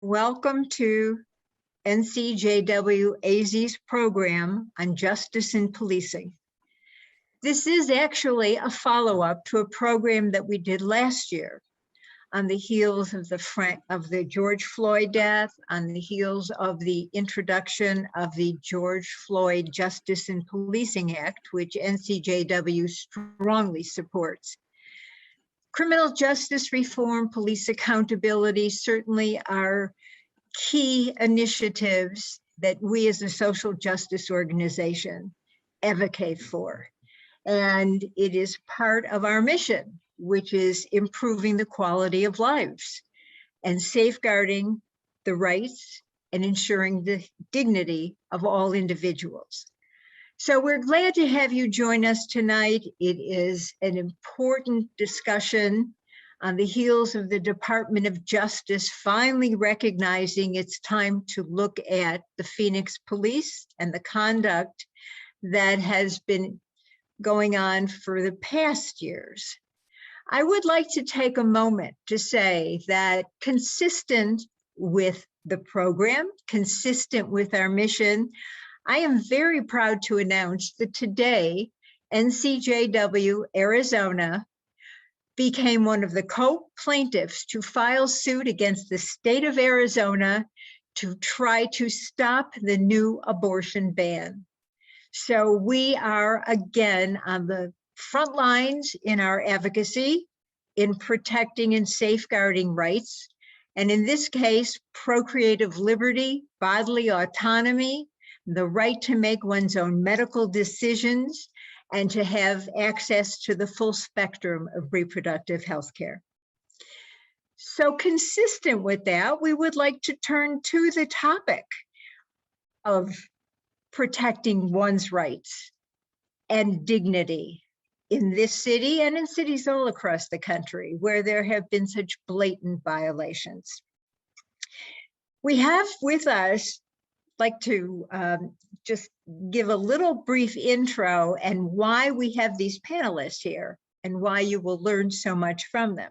Welcome to NCJW-AZ's program on justice and policing. This is actually a follow-up to a program that we did last year on the heels of the George Floyd death, on the heels of the introduction of the George Floyd Justice and Policing Act, which NCJW strongly supports. Criminal justice reform, police accountability certainly are key initiatives that we as a social justice organization advocate for. And it is part of our mission, which is improving the quality of lives and safeguarding the rights and ensuring the dignity of all individuals. So we're glad to have you join us tonight. It is an important discussion on the heels of the Department of Justice finally recognizing it's time to look at the Phoenix Police and the conduct that has been going on for the past years. I would like to take a moment to say that consistent with the program, consistent with our mission, I am very proud to announce that today, NCJW Arizona became one of the co-plaintiffs to file suit against the state of Arizona to try to stop the new abortion ban. So we are again on the front lines in our advocacy in protecting and safeguarding rights. And in this case, procreative liberty, bodily autonomy, the right to make one's own medical decisions, and to have access to the full spectrum of reproductive health care. So consistent with that, we would like to turn to the topic of protecting one's rights and dignity in this city and in cities all across the country where there have been such blatant violations. We have with us like to just give a little brief intro and why we have these panelists here and why you will learn so much from them.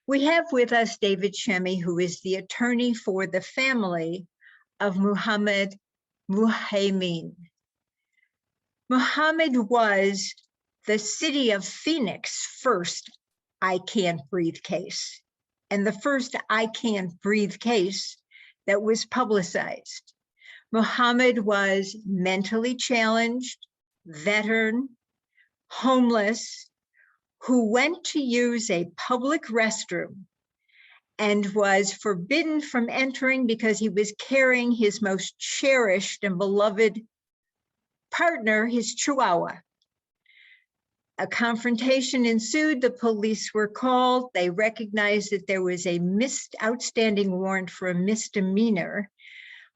We have with us David Shemy, who is the attorney for the family of Muhammad Muhaymin. Muhammad was the city of Phoenix first I Can't Breathe case, and the first I Can't Breathe case that was publicized. Muhammad was mentally challenged, veteran, homeless, who went to use a public restroom and was forbidden from entering because he was carrying his most cherished and beloved partner, his Chihuahua. A confrontation ensued. The police were called. They recognized that there was a outstanding warrant for a misdemeanor,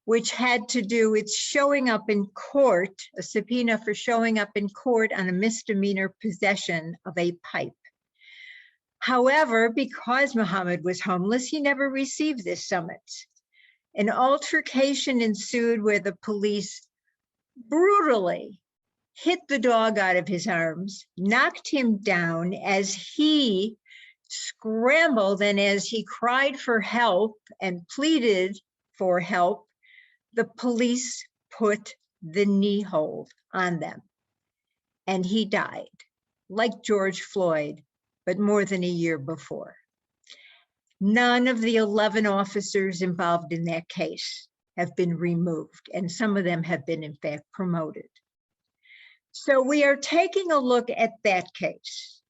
which had to do with showing up in court, a subpoena for showing up in court on a misdemeanor possession of a pipe. However, because Muhammad was homeless, he never received this summons. An altercation ensued where the police brutally hit the dog out of his arms, knocked him down as he scrambled, and as he cried for help and pleaded for help, the police put the knee hold on them, and he died, like George Floyd, but more than a year before. None of the 11 officers involved in that case have been removed, and some of them have been, in fact, promoted. So we are taking a look at that case.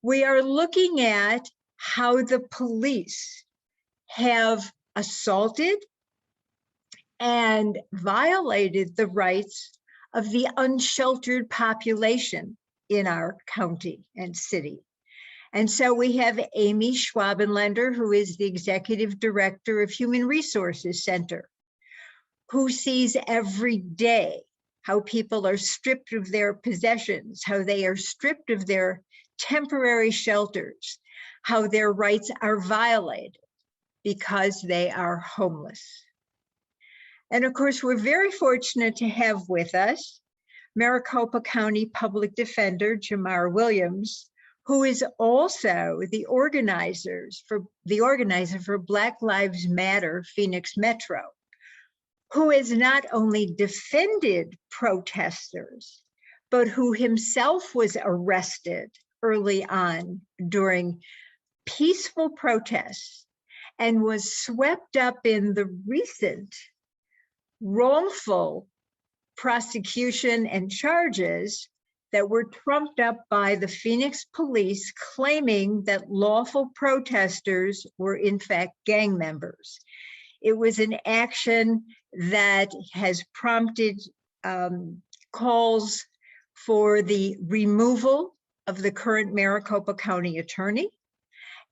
We are looking at how the police have assaulted and violated the rights of the unsheltered population in our county and city. And so we have Amy Schwabenländer, who is the Executive Director of Human Resources Center, who sees every day how people are stripped of their possessions, how they are stripped of their temporary shelters, how their rights are violated because they are homeless. And of course, we're very fortunate to have with us Maricopa County Public Defender Jamar Williams, who is also the organizer for Black Lives Matter Phoenix Metro, who has not only defended protesters, but who himself was arrested early on during peaceful protests and was swept up in the recent wrongful prosecution and charges that were trumped up by the Phoenix police, claiming that lawful protesters were in fact gang members. It was an action that has prompted calls for the removal of the current Maricopa County attorney,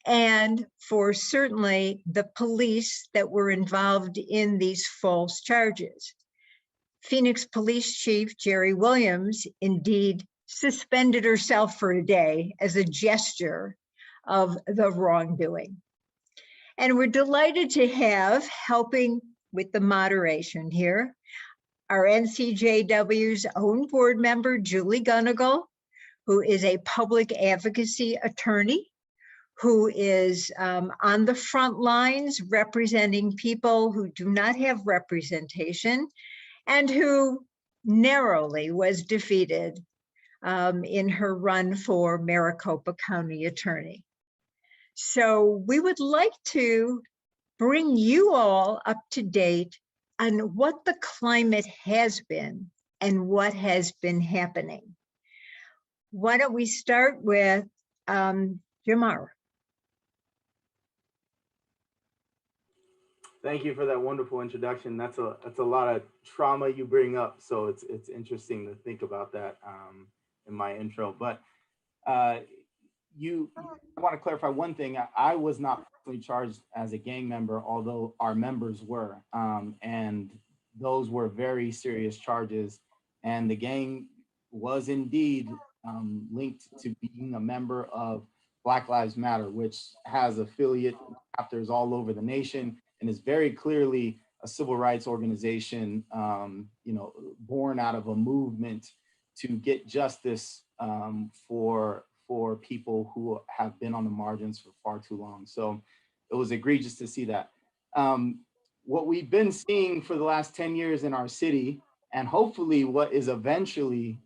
and for certainly the police that were involved in these false charges. Phoenix Police Chief Jerry Williams indeed suspended herself for a day as a gesture of the wrongdoing. And we're delighted to have, helping with the moderation here, our NCJW's own board member, Julie Gunnigal, who is a public advocacy attorney, who is on the front lines representing people who do not have representation and who narrowly was defeated in her run for Maricopa County attorney. So we would like to bring you all up to date on what the climate has been and what has been happening. Why don't we start with Jamar? Thank you for that wonderful introduction. That's a lot of trauma you bring up, so it's interesting to think about that in my intro. But I want to clarify one thing. I was not personally charged as a gang member, although our members were, and those were very serious charges. And the gang was indeed linked to being a member of Black Lives Matter, which has affiliate chapters all over the nation and is very clearly a civil rights organization, born out of a movement to get justice for people who have been on the margins for far too long. So it was egregious to see that. What we've been seeing for the last 10 years in our city, and hopefully what is eventually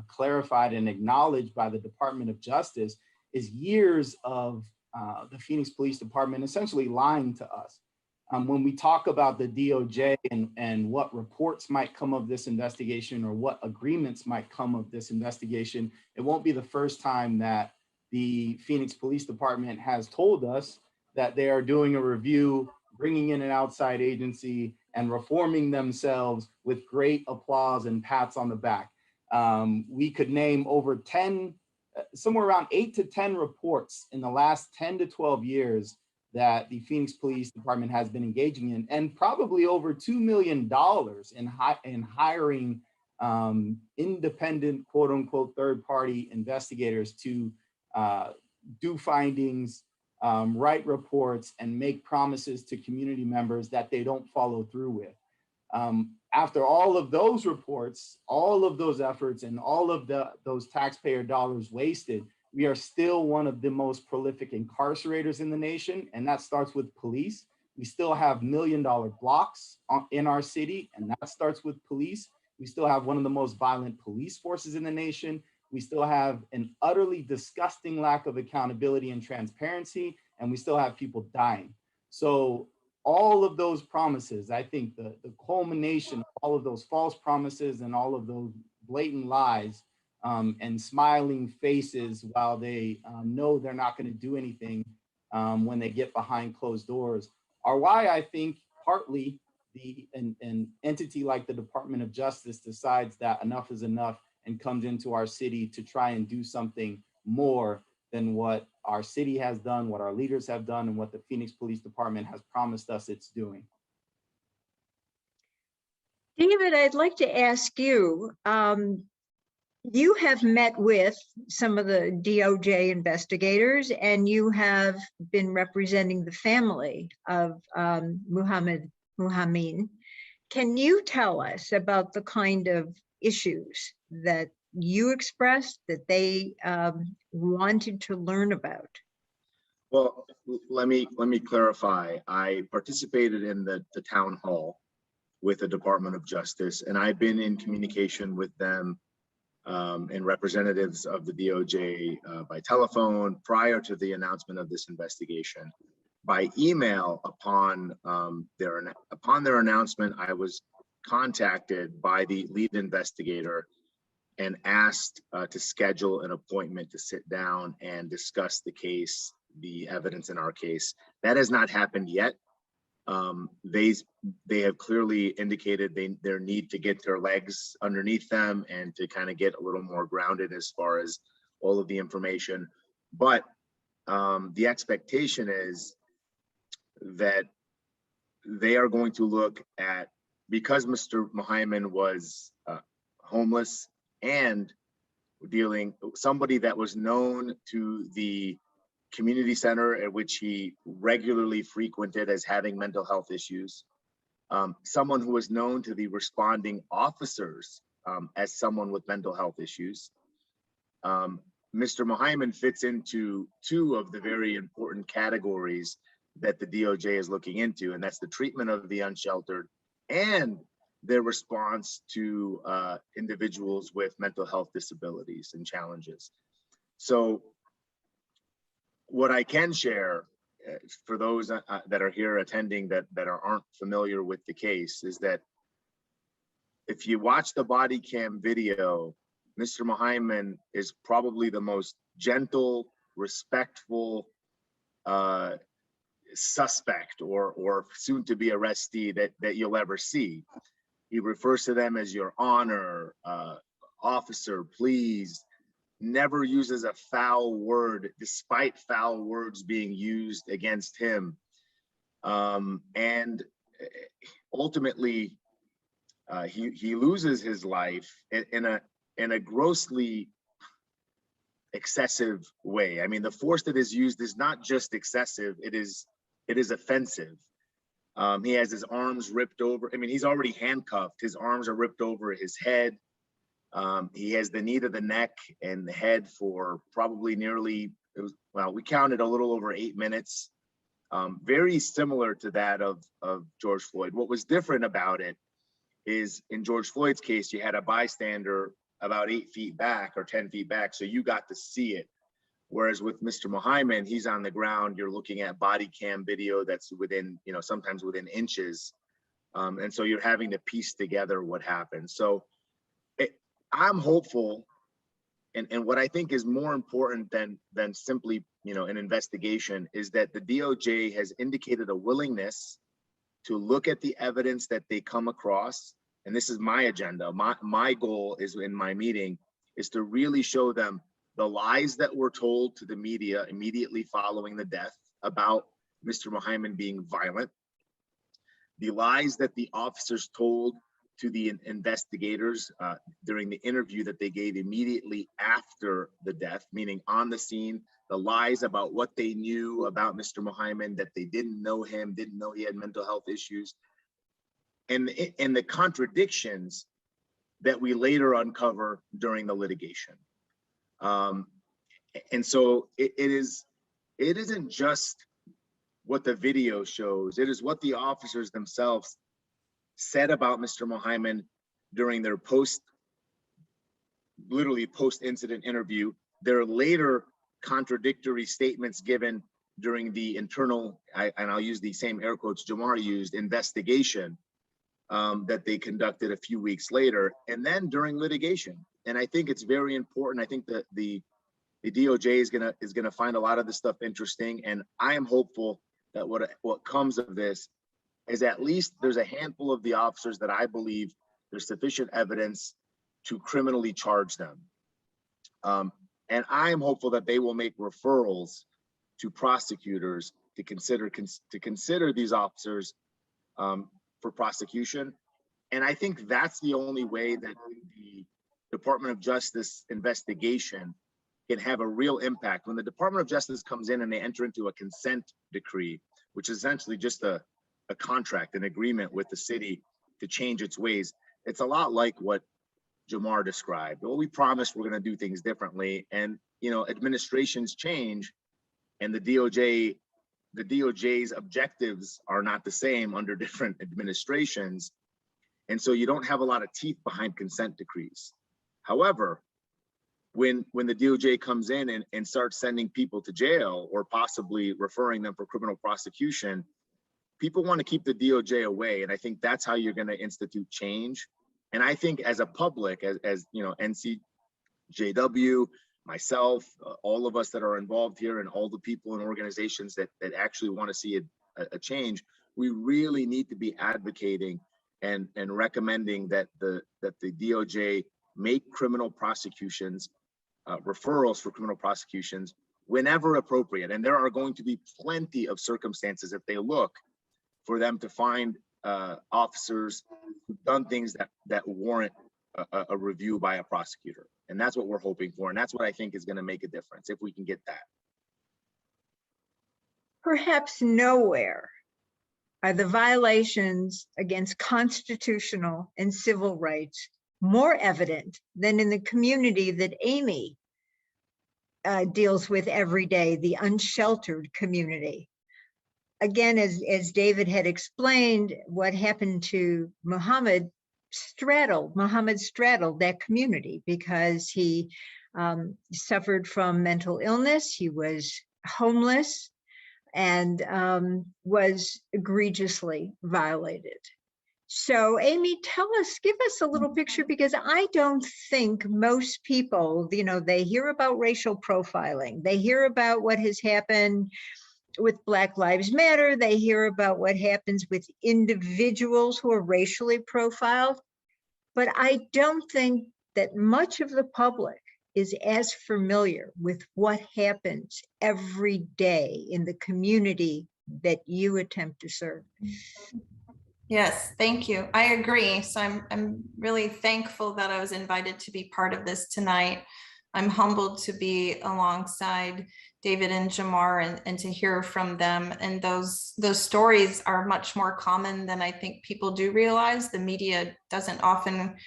clarified and acknowledged by the Department of Justice, is years of the Phoenix Police Department essentially lying to us. When we talk about the DOJ and what reports might come of this investigation or what agreements might come of this investigation, it won't be the first time that the Phoenix Police Department has told us that they are doing a review, bringing in an outside agency, and reforming themselves with great applause and pats on the back. We could name over 10, somewhere around 8 to 10 reports in the last 10 to 12 years that the Phoenix Police Department has been engaging in, and probably over $2 million in hiring independent, quote unquote, third-party investigators to do findings, write reports, and make promises to community members that they don't follow through with. After all of those reports, all of those efforts, and all of those taxpayer dollars wasted, we are still one of the most prolific incarcerators in the nation, and that starts with police. We still have $1 million blocks in our city, and that starts with police. We still have one of the most violent police forces in the nation. We still have an utterly disgusting lack of accountability and transparency, and we still have people dying. So all of those promises, I think the culmination of all of those false promises and all of those blatant lies and smiling faces while they know they're not going to do anything when they get behind closed doors are why I think partly an entity like the Department of Justice decides that enough is enough and comes into our city to try and do something more than what our city has done, what our leaders have done, and what the Phoenix Police Department has promised us it's doing. David, I'd like to ask you, you have met with some of the DOJ investigators, and you have been representing the family of Muhammad Muhammadin. Can you tell us about the kind of issues that you expressed that they wanted to learn about? Well, let me clarify. I participated in the town hall with the Department of Justice, and I've been in communication with them and representatives of the DOJ by telephone prior to the announcement of this investigation. By email, upon their announcement, I was contacted by the lead investigator and asked to schedule an appointment to sit down and discuss the case, the evidence in our case. That has not happened yet. They have clearly indicated their need to get their legs underneath them and to kind of get a little more grounded as far as all of the information. But the expectation is that they are going to look at, because Mr. Mohaiman was homeless and somebody that was known to the community center at which he regularly frequented as having mental health issues, someone who was known to the responding officers as someone with mental health issues. Mr. Mohaiman fits into two of the very important categories that the DOJ is looking into, and that's the treatment of the unsheltered and their response to individuals with mental health disabilities and challenges. So what I can share for those that are here attending that aren't familiar with the case is that if you watch the body cam video, Mr. Mohaiman is probably the most gentle, respectful suspect or soon to be arrestee that you'll ever see. He refers to them as your honor, officer, please. Never uses a foul word, despite foul words being used against him. And ultimately, he loses his life in a grossly excessive way. I mean, the force that is used is not just excessive, it is offensive. He has his arms ripped over. I mean, he's already handcuffed. His arms are ripped over his head. He has the knee to the neck and the head for probably nearly, we counted a little over 8 minutes. Very similar to that of George Floyd. What was different about it is in George Floyd's case, you had a bystander about 8 feet back or 10 feet back, so you got to see it. Whereas with Mr. Mohaiman, he's on the ground. You're looking at body cam video that's within, sometimes within inches. And so you're having to piece together what happened. So I'm hopeful, and what I think is more important than simply, an investigation is that the DOJ has indicated a willingness to look at the evidence that they come across. And this is my agenda. My goal is in my meeting is to really show them the lies that were told to the media immediately following the death about Mr. Mohaiman being violent, the lies that the officers told to the investigators during the interview that they gave immediately after the death, meaning on the scene, the lies about what they knew about Mr. Mohaiman, that they didn't know him, didn't know he had mental health issues, and the contradictions that we later uncover during the litigation. And so it isn't just what the video shows, it is what the officers themselves said about Mr. Mohaiman during their post-incident interview. Their later contradictory statements given during the internal, and I'll use the same air quotes Jamar used, investigation that they conducted a few weeks later, and then during litigation. And I think it's very important. I think that the DOJ is gonna find a lot of this stuff interesting, and I am hopeful that what comes of this is at least there's a handful of the officers that I believe there's sufficient evidence to criminally charge them. And I am hopeful that they will make referrals to prosecutors to consider these officers for prosecution. And I think that's the only way that the Department of Justice investigation can have a real impact. When the Department of Justice comes in and they enter into a consent decree, which is essentially just a contract, an agreement with the city to change its ways, it's a lot like what Jamar described. Well, we promised we're going to do things differently, and administrations change, and the DOJ's objectives are not the same under different administrations, and so you don't have a lot of teeth behind consent decrees. However, when the DOJ comes in and starts sending people to jail or possibly referring them for criminal prosecution, people want to keep the DOJ away, and I think that's how you're going to institute change. And I think as a public, as NCJW, myself, all of us that are involved here, and all the people and organizations that actually want to see a change, we really need to be advocating and recommending that the DOJ make criminal prosecutions, referrals for criminal prosecutions whenever appropriate. And there are going to be plenty of circumstances, if they look, for them to find officers who've done things that warrant a review by a prosecutor. And that's what we're hoping for. And that's what I think is going to make a difference, if we can get that. Perhaps nowhere are the violations against constitutional and civil rights more evident than in the community that Amy deals with every day, the unsheltered community. Again, as David had explained, what happened to Muhammad straddled that community because he suffered from mental illness, he was homeless, and was egregiously violated. So Amy, give us a little picture, because I don't think most people, they hear about racial profiling, they hear about what has happened with Black Lives Matter, they hear about what happens with individuals who are racially profiled, but I don't think that much of the public is as familiar with what happens every day in the community that you attempt to serve. Yes, thank you. I agree. So I'm really thankful that I was invited to be part of this tonight. I'm humbled to be alongside David and Jamar and to hear from them. And those stories are much more common than I think people do realize. The media doesn't often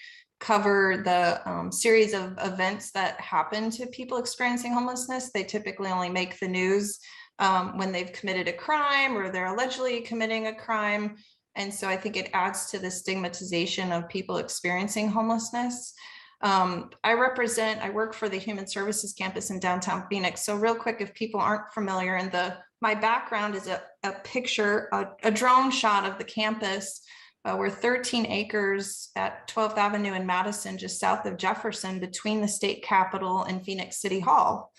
cover the series of events that happen to people experiencing homelessness. They typically only make the news when they've committed a crime or they're allegedly committing a crime. And so I think it adds to the stigmatization of people experiencing homelessness. I work for the Human Services Campus in downtown Phoenix. So real quick, if people aren't familiar, my background is a picture, a drone shot of the campus. We're 13 acres at 12th Avenue in Madison, just south of Jefferson, between the state capitol and Phoenix City Hall.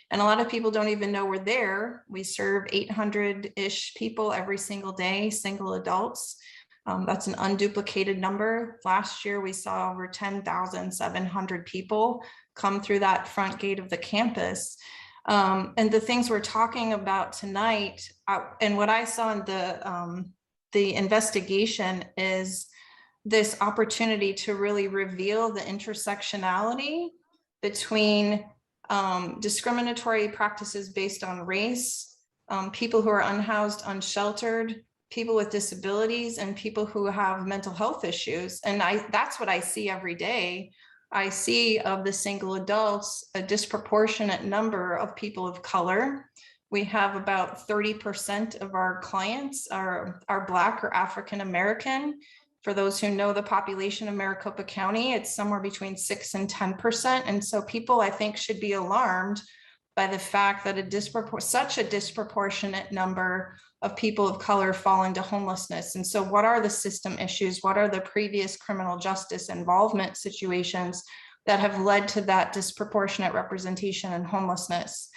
And a lot of people don't even know we're there. We serve 800-ish people every single day, single adults. That's an unduplicated number. Last year, we saw over 10,700 people come through that front gate of the campus. And the things we're talking about tonight, and what I saw in the investigation, is this opportunity to really reveal the intersectionality between discriminatory practices based on race, people who are unhoused, unsheltered, people with disabilities, and people who have mental health issues. And that's what I see every day. I see of the single adults, a disproportionate number of people of color. We have about 30% of our clients are Black or African American. For those who know the population of Maricopa County, it's somewhere between 6 and 10%. And so people, I think, should be alarmed by the fact that such a disproportionate number of people of color fall into homelessness. And so what are the system issues? What are the previous criminal justice involvement situations that have led to that disproportionate representation in homelessness?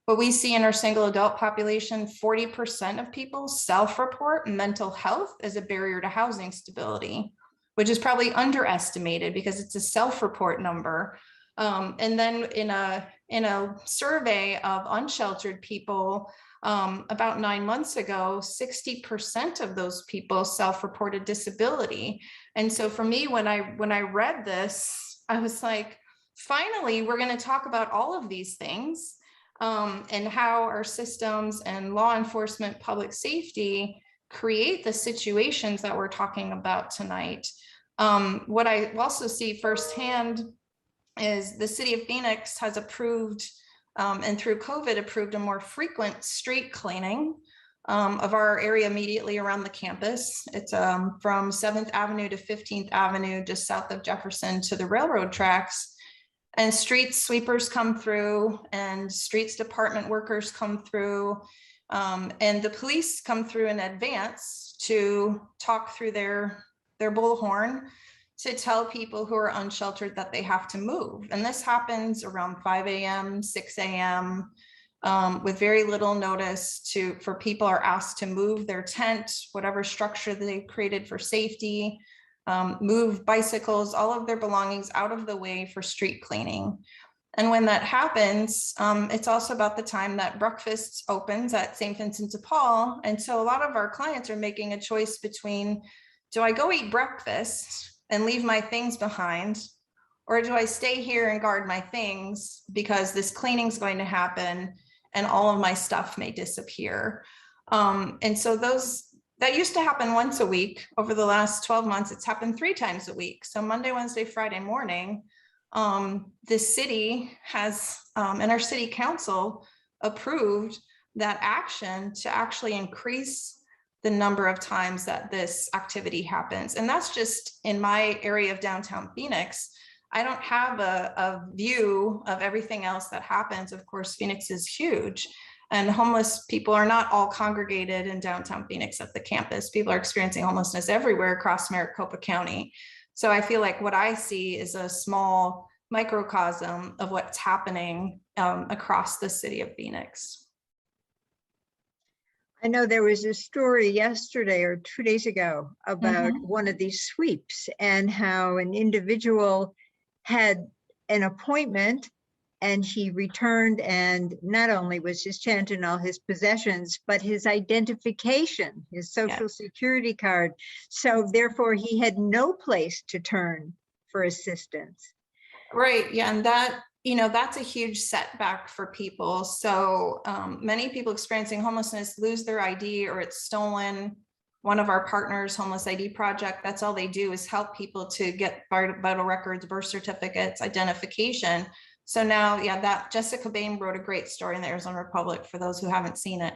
What we see in our single adult population, 40% of people self-report mental health as a barrier to housing stability, which is probably underestimated because it's a self-report number. And then in a survey of unsheltered people about 9 months ago, 60% of those people self-reported disability. And so for me, when I read this, I was like, finally, we're going to talk about all of these things. And how our systems and law enforcement, public safety create the situations that we're talking about tonight. What I also see firsthand is the city of Phoenix has approved, and through COVID approved, a more frequent street cleaning of our area immediately around the campus. It's from 7th Avenue to 15th Avenue, just south of Jefferson, to the railroad tracks. And street sweepers come through, and streets department workers come through, and the police come through in advance to talk through their bullhorn to tell people who are unsheltered that they have to move. And this happens around 5 a.m., 6 a.m., with very little notice for people are asked to move their tent, whatever structure they've created for safety, move bicycles, all of their belongings out of the way for street cleaning. And when that happens, it's also about the time that breakfast opens at St. Vincent de Paul. And so a lot of our clients are making a choice between, do I go eat breakfast and leave my things behind? Or do I stay here and guard my things because this cleaning is going to happen and all of my stuff may disappear? And so that used to happen once a week. Over the last 12 months, it's happened 3 times a week. So Monday, Wednesday, Friday morning, the city has, and our city council approved that action to actually increase the number of times that this activity happens. And that's just in my area of downtown Phoenix. I don't have a view of everything else that happens. Of course, Phoenix is huge, and homeless people are not all congregated in downtown Phoenix at the campus. People are experiencing homelessness everywhere across Maricopa County. So I feel like what I see is a small microcosm of what's happening across the city of Phoenix. I know there was a story yesterday or 2 days ago about one of these sweeps and how an individual had an appointment and he returned, and not only was his tent and all his possessions, but his identification, his social security card. So therefore he had no place to turn for assistance. Right, yeah, and that, that's a huge setback for people. So many people experiencing homelessness lose their ID or it's stolen. One of our partners, Homeless ID Project, that's all they do is help people to get vital records, birth certificates, identification. So now, that Jessica Bain wrote a great story in the Arizona Republic for those who haven't seen it.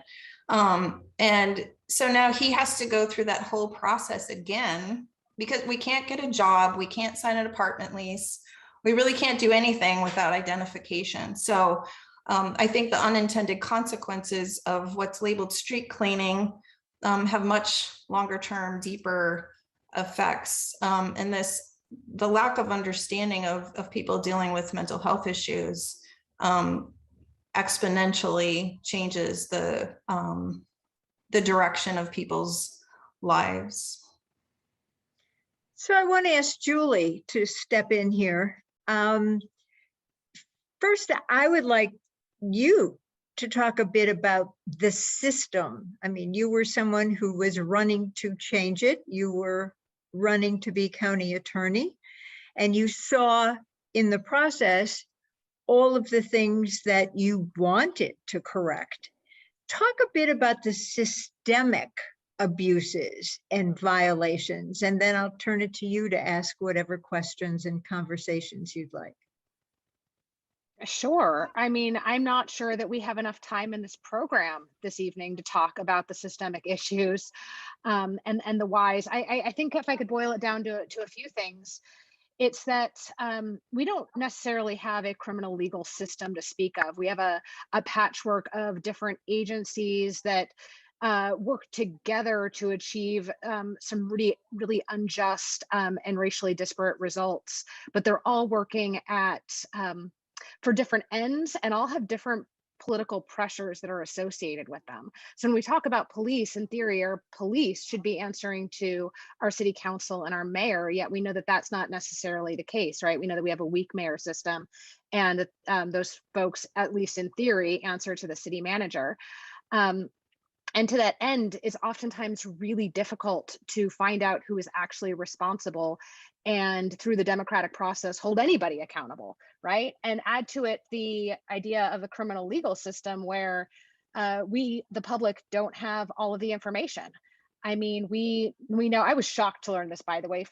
And so now he has to go through that whole process again because we can't get a job, we can't sign an apartment lease, we really can't do anything without identification. So I think the unintended consequences of what's labeled street cleaning have much longer term, deeper effects. And the lack of understanding of people dealing with mental health issues exponentially changes the direction of people's lives. So I want to ask Julie to step in here. First, I would like you to talk a bit about the system. I mean, you were someone who was running to change it. You were running to be county attorney, and you saw in the process all of the things that you wanted to correct. Talk a bit about the systemic abuses and violations, and then I'll turn it to you to ask whatever questions and conversations you'd like. Sure. I mean, I'm not sure that we have enough time in this program this evening to talk about the systemic issues and the whys. I think if I could boil it down to a few things, it's that we don't necessarily have a criminal legal system to speak of. We have a patchwork of different agencies that work together to achieve some really unjust and racially disparate results, but they're all working at for different ends and all have different political pressures that are associated with them. So when we talk about police, in theory, our police should be answering to our city council and our mayor, yet we know that that's not necessarily the case, right? We know that we have a weak mayor system, and those folks, at least in theory, answer to the city manager. And to that end, it's oftentimes really difficult to find out who is actually responsible and through the democratic process, hold anybody accountable, right? And add to it the idea of a criminal legal system where we, the public, don't have all of the information. I mean, we know, I was shocked to learn this, by the way,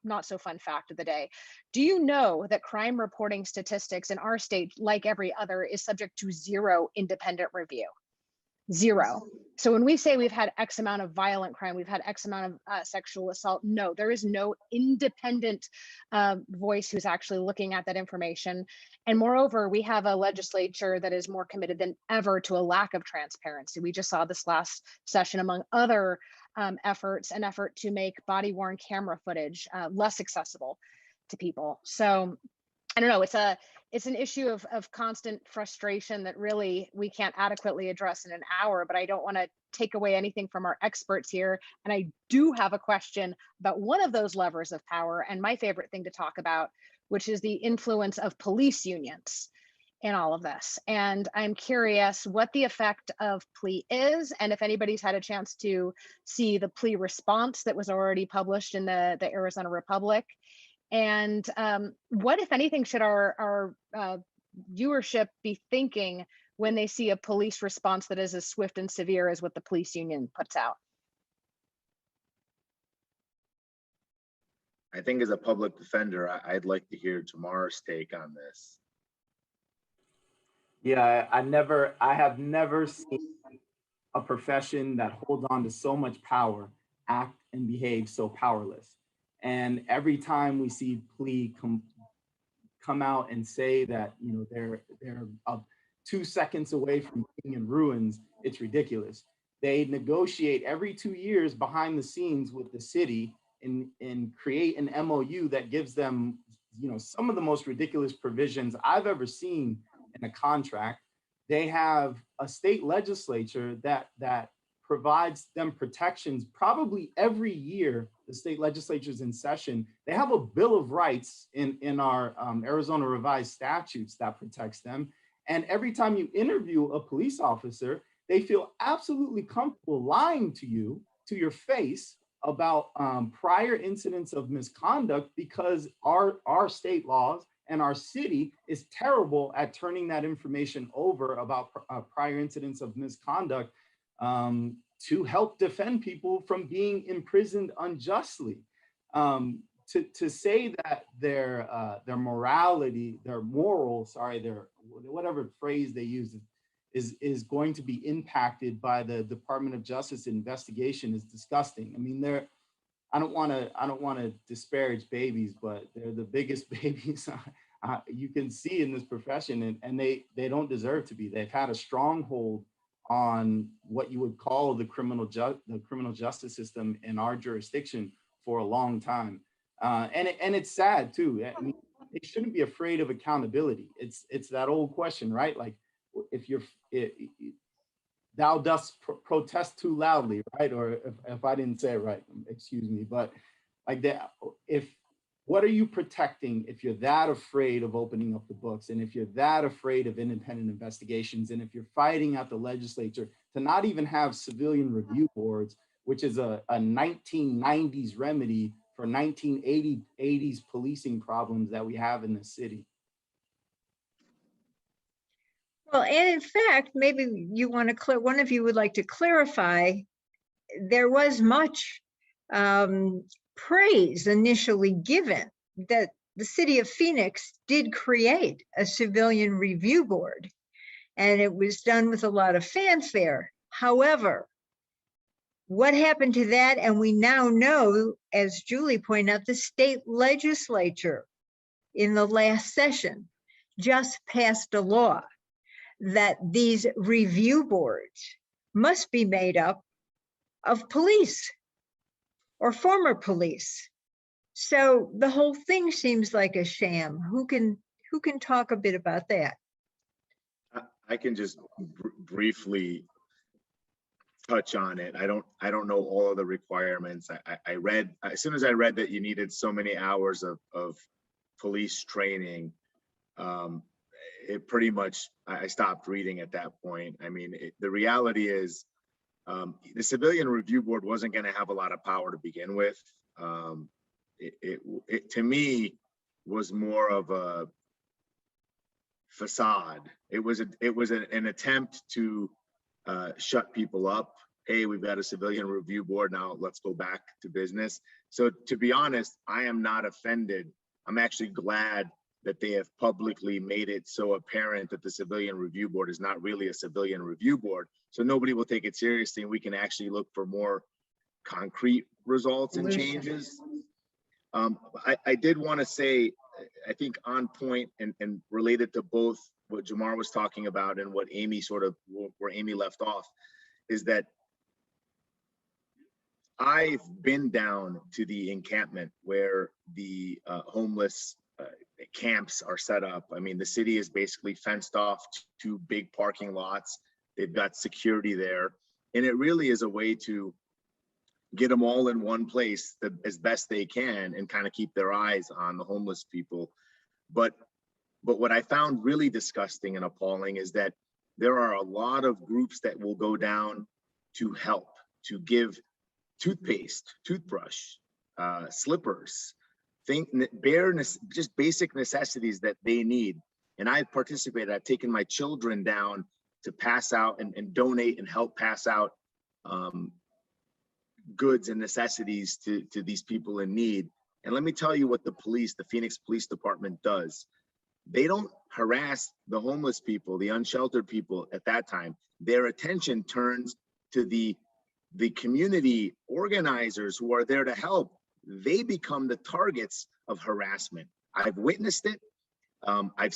not so fun fact of the day. Do you know that crime reporting statistics in our state, like every other, is subject to 0 independent review? 0. So when we say we've had X amount of violent crime, we've had X amount of sexual assault, no, there is no independent voice who's actually looking at that information. And moreover, we have a legislature that is more committed than ever to a lack of transparency. We just saw this last session, among other efforts, an effort to make body-worn camera footage less accessible to people. So I don't know, it's an issue of constant frustration that really we can't adequately address in an hour, but I don't want to take away anything from our experts here. And I do have a question about one of those levers of power, and my favorite thing to talk about, which is the influence of police unions in all of this. And I'm curious what the effect of plea is, and if anybody's had a chance to see the plea response that was already published in the Arizona Republic. And what, if anything, should our viewership be thinking when they see a police response that is as swift and severe as what the police union puts out? I think as a public defender, I'd like to hear Tamar's take on this. Yeah, I have never seen a profession that holds on to so much power act and behave so powerless. And every time we see plea come out and say that, you know, they're 2 seconds away from being in ruins, it's ridiculous. They negotiate every 2 years behind the scenes with the city and create an MOU that gives them, you know, some of the most ridiculous provisions I've ever seen in a contract. They have a state legislature that provides them protections probably every year. The state legislature's in session. They have a Bill of Rights in our Arizona revised statutes that protects them. And every time you interview a police officer, they feel absolutely comfortable lying to you to your face about prior incidents of misconduct, because our state laws and our city is terrible at turning that information over about prior incidents of misconduct to help defend people from being imprisoned unjustly. To say that their morality, their whatever phrase they use is going to be impacted by the Department of Justice investigation is disgusting. I mean, I don't want to disparage babies, but they're the biggest babies you can see in this profession, and they don't deserve to be. They've had a stronghold on what you would call the criminal justice system in our jurisdiction for a long time, and it's sad too. I mean, they shouldn't be afraid of accountability. It's that old question, right? Like, if thou dost protest too loudly, right? Or if I didn't say it right, excuse me. But like that, what are you protecting if you're that afraid of opening up the books, and if you're that afraid of independent investigations, and if you're fighting at the legislature to not even have civilian review boards, which is a 1990s remedy for 1980s policing problems that we have in the city? Well, and in fact, maybe you want to one of you would like to clarify, there was much praise initially given that the city of Phoenix did create a civilian review board, and it was done with a lot of fanfare. However, what happened to that? And we now know, as Julie pointed out, the state legislature in the last session just passed a law that these review boards must be made up of police or former police. So the whole thing seems like a sham. Who can talk a bit about that? I can just briefly touch on it. I don't know all of the requirements. I read, as soon as I read that you needed so many hours of police training, it pretty much, I stopped reading at that point. I mean, the reality is the civilian review board wasn't going to have a lot of power to begin with. It to me was more of a facade. It was an attempt to shut people up hey, we've got a civilian review board now, let's go back to business. So to be honest, I am not offended. I'm actually glad that they have publicly made it so apparent that the civilian review board is not really a civilian review board. So nobody will take it seriously and we can actually look for more concrete results and changes. I did want to say, I think on point and related to both what Jamar was talking about and what Amy where Amy left off, is that I've been down to the encampment where the homeless camps are set up. I mean, the city is basically fenced off 2 big parking lots. They've got security there. And it really is a way to get them all in one place as best they can and kind of keep their eyes on the homeless people. But what I found really disgusting and appalling is that there are a lot of groups that will go down to help, to give toothpaste, toothbrush, slippers, just basic necessities that they need. And I've participated, I've taken my children down to pass out and donate and help pass out goods and necessities to these people in need. And let me tell you what the Phoenix Police Department does. They don't harass the homeless people, the unsheltered people at that time. Their attention turns to the community organizers who are there to help. They become the targets of harassment. I've witnessed it. I've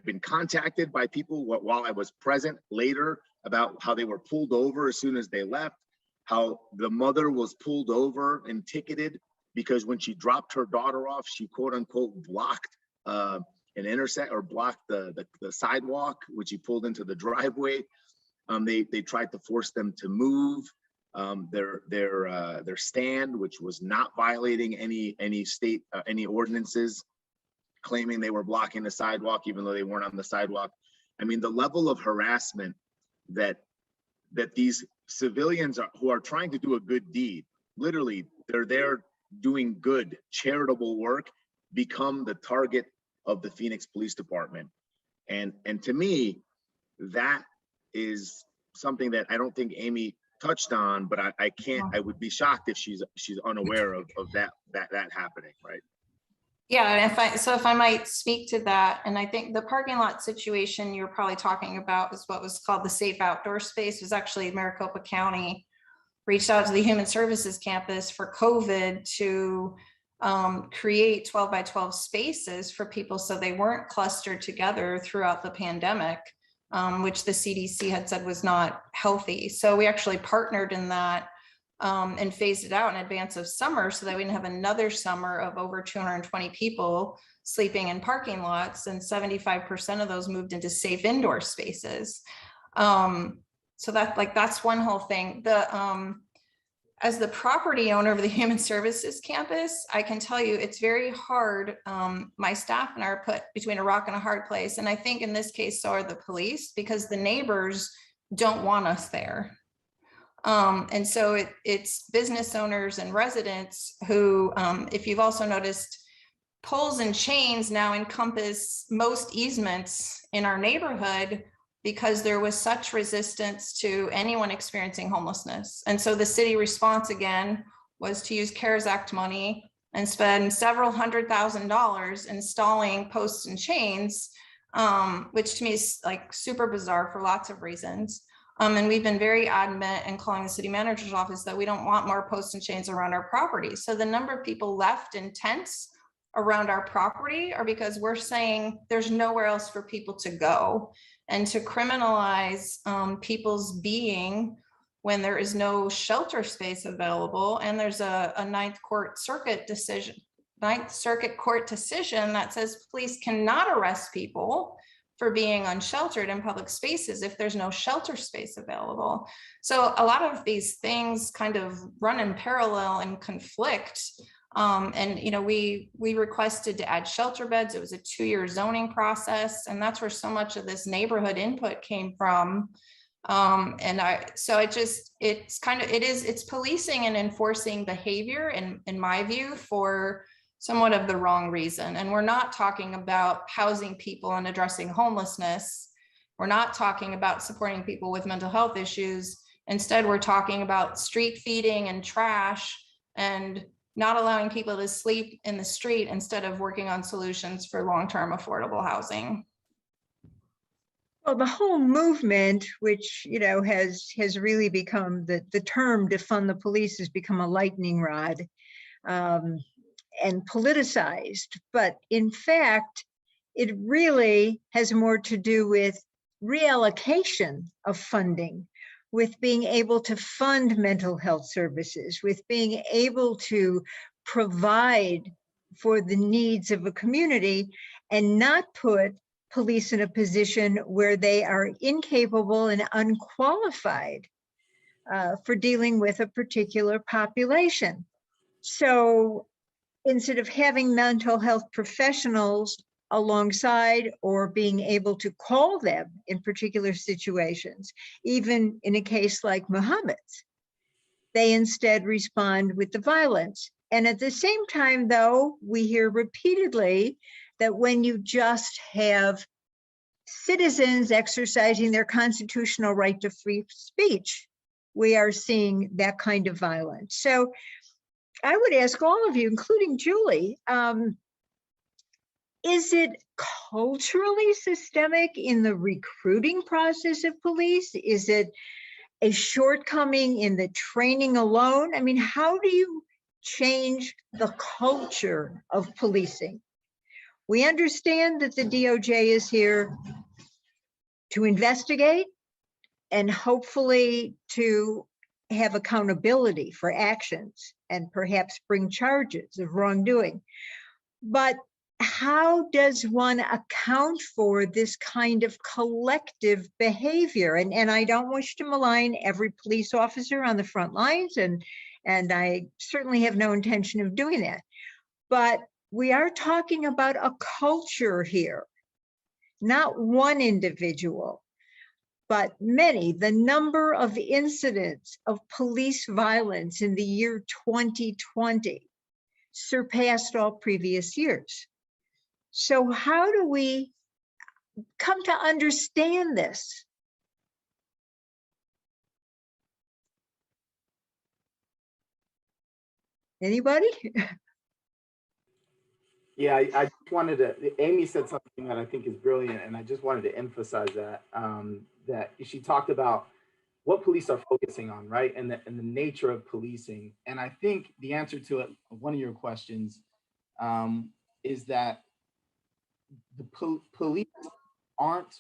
been contacted by people while I was present later about how they were pulled over as soon as they left, how the mother was pulled over and ticketed because when she dropped her daughter off, she quote unquote blocked an intersect or blocked the sidewalk, which she pulled into the driveway. They tried to force them to move their stand, which was not violating any state any ordinances, claiming they were blocking the sidewalk even though they weren't on the sidewalk. I mean, the level of harassment that these civilians who are trying to do a good deed, literally they're there doing good charitable work, become the target of the Phoenix Police Department. And to me, that is something that I don't think Amy touched on, but I would be shocked if she's unaware of that happening, right? Yeah, and if I might speak to that, and I think the parking lot situation you're probably talking about is what was called the safe outdoor space. It was actually Maricopa County reached out to the Human Services campus for COVID to create 12 by 12 spaces for people so they weren't clustered together throughout the pandemic, which the CDC had said was not healthy. So we actually partnered in that and phased it out in advance of summer so that we didn't have another summer of over 220 people sleeping in parking lots, and 75% of those moved into safe indoor spaces. So that's one whole thing. As the property owner of the Human Services campus, I can tell you it's very hard. My staff and I are put between a rock and a hard place. And I think in this case, so are the police, because the neighbors don't want us there. And so it's business owners and residents who, if you've also noticed, poles and chains now encompass most easements in our neighborhood because there was such resistance to anyone experiencing homelessness. And so the city response again was to use CARES Act money and spend several $100,000 installing posts and chains, which to me is like super bizarre for lots of reasons. And we've been very adamant in calling the city manager's office that we don't want more posts and chains around our property. So the number of people left in tents around our property are because we're saying there's nowhere else for people to go. And to criminalize people's being when there is no shelter space available, and there's a Ninth Circuit Court decision that says police cannot arrest people for being unsheltered in public spaces if there's no shelter space available. So a lot of these things kind of run in parallel and conflict. And we requested to add shelter beds. It was a 2-year zoning process, and that's where so much of this neighborhood input came from. It's policing and enforcing behavior in my view for somewhat of the wrong reason. And we're not talking about housing people and addressing homelessness. We're not talking about supporting people with mental health issues. Instead, we're talking about street feeding and trash and not allowing people to sleep in the street instead of working on solutions for long-term affordable housing. Well, the whole movement, which, you know, has really become the term defund the police has become a lightning rod and politicized. But in fact, it really has more to do with reallocation of funding, with being able to fund mental health services, with being able to provide for the needs of a community and not put police in a position where they are incapable and unqualified for dealing with a particular population. So instead of having mental health professionals alongside or being able to call them in particular situations, even in a case like Muhammad's, they instead respond with the violence. And at the same time, though, we hear repeatedly that when you just have citizens exercising their constitutional right to free speech, we are seeing that kind of violence. So I would ask all of you, including Julie, is it culturally systemic in the recruiting process of police? Is it a shortcoming in the training alone? I mean, how do you change the culture of policing? We understand that the DOJ is here to investigate and hopefully to have accountability for actions and perhaps bring charges of wrongdoing. But how does one account for this kind of collective behavior? And I don't wish to malign every police officer on the front lines, and I certainly have no intention of doing that. But we are talking about a culture here, not one individual, but many. The number of incidents of police violence in the year 2020 surpassed all previous years. So how do we come to understand this? Anybody? Yeah, I just wanted to, Amy said something that I think is brilliant, and I just wanted to emphasize that, that she talked about what police are focusing on, right? And the nature of policing. And I think the answer to it, one of your questions, is that the police aren't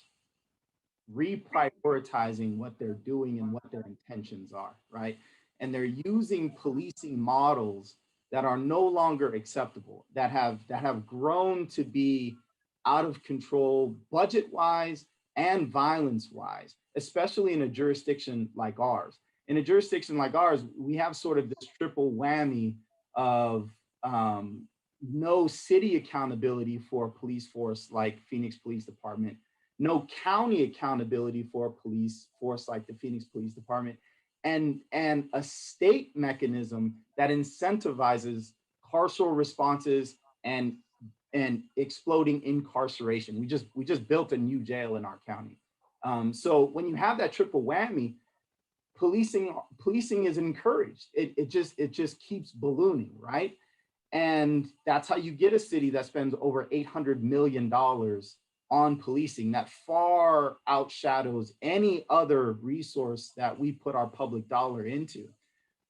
reprioritizing what they're doing and what their intentions are, right? And they're using policing models that are no longer acceptable, that have grown to be out of control budget-wise and violence-wise, especially in a jurisdiction like ours. In a jurisdiction like ours, we have sort of this triple whammy of no city accountability for a police force like Phoenix Police Department, no county accountability for a police force like the Phoenix Police Department, and a state mechanism that incentivizes carceral responses and exploding incarceration. We just built a new jail in our county. So when you have that triple whammy, policing is encouraged. It just keeps ballooning, right? And that's how you get a city that spends over $800 million on policing, that far outshadows any other resource that we put our public dollar into.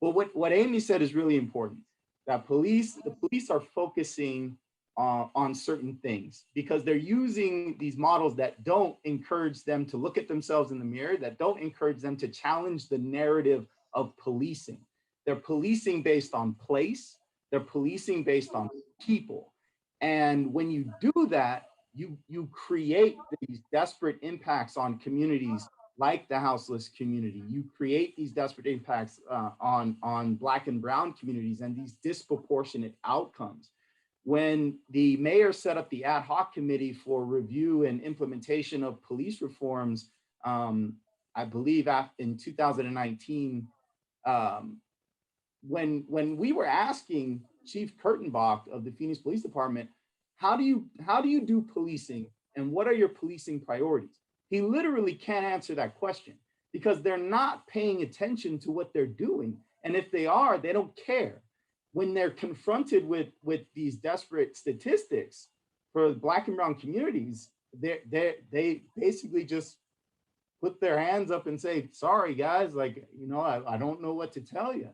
But what Amy said is really important, that the police are focusing on certain things because they're using these models that don't encourage them to look at themselves in the mirror, that don't encourage them to challenge the narrative of policing. They're policing based on place, they're policing based on people. And when you do that, you create these desperate impacts on communities like the houseless community. You create these desperate impacts on Black and Brown communities and these disproportionate outcomes. When the mayor set up the ad hoc committee for review and implementation of police reforms, I believe in 2019, when we were asking Chief Kurtenbach of the Phoenix Police Department, how do you do policing and what are your policing priorities? He literally can't answer that question because they're not paying attention to what they're doing. And if they are, they don't care. When they're confronted with these desperate statistics for Black and brown communities, they basically just put their hands up and say, sorry guys, like, you know, I don't know what to tell you.